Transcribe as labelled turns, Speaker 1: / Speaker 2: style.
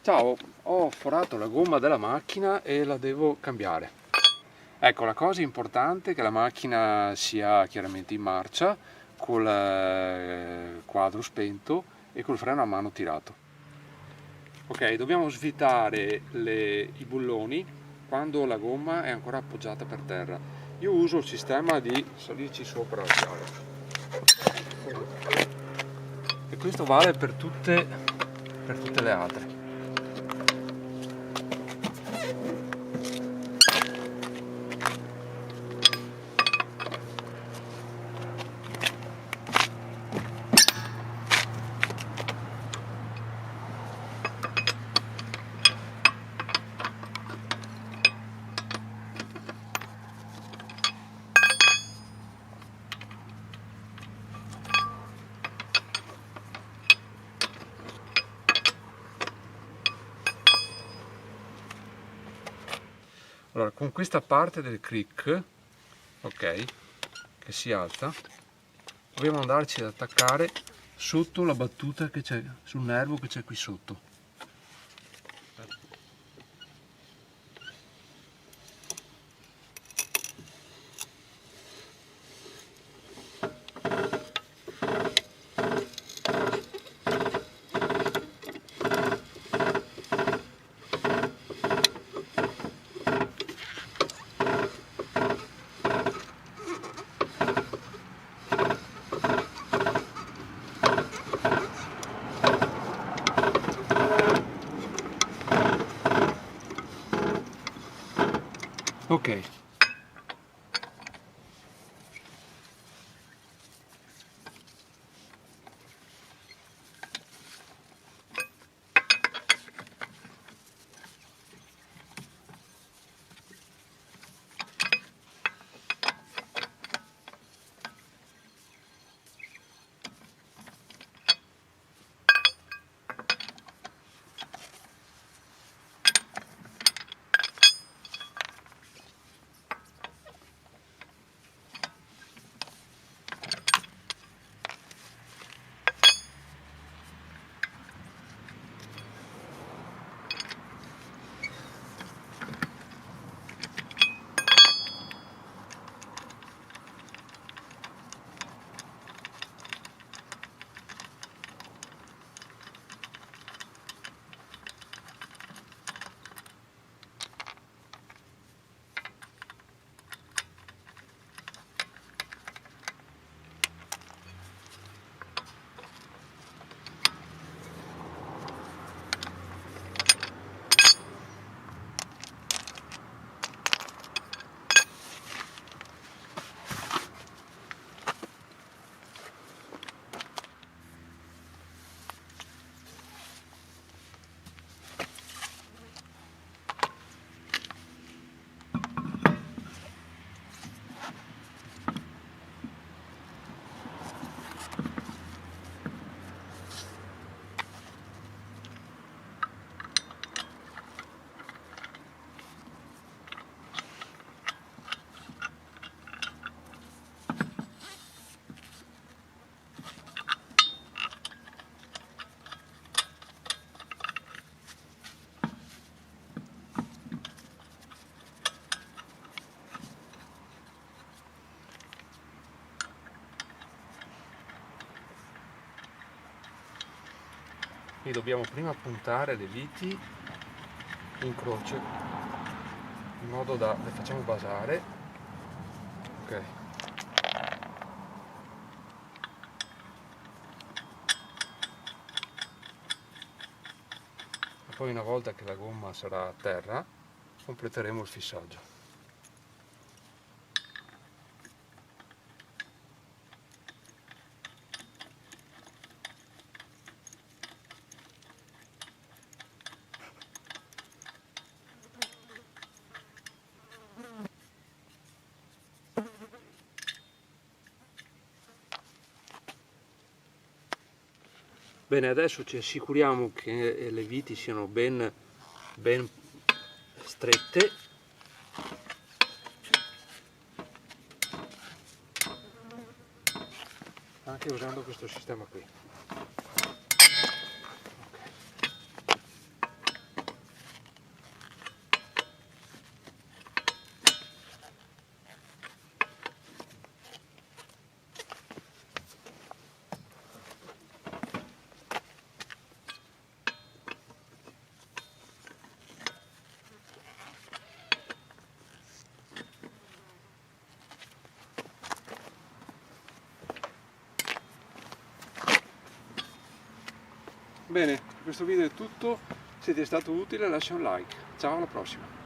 Speaker 1: Ciao, ho forato la gomma della macchina e la devo cambiare. Ecco, la cosa importante è che la macchina sia chiaramente in marcia, col quadro spento e col freno a mano tirato. Ok, dobbiamo svitare i bulloni quando la gomma è ancora appoggiata per terra. Io uso il sistema di salirci sopra la chiave. E questo vale per tutte le altre. Allora, con questa parte del crick, ok, che si alza, dobbiamo andarci ad attaccare sotto la battuta che c'è, sul nervo che c'è qui sotto. Ok. Qui dobbiamo prima puntare le viti in croce in modo da le facciamo basare. Ok. E poi una volta che la gomma sarà a terra completeremo il fissaggio. Bene, adesso ci assicuriamo che le viti siano ben strette. Anche usando questo sistema qui. Bene, questo video è tutto, se ti è stato utile lascia un like, ciao alla prossima.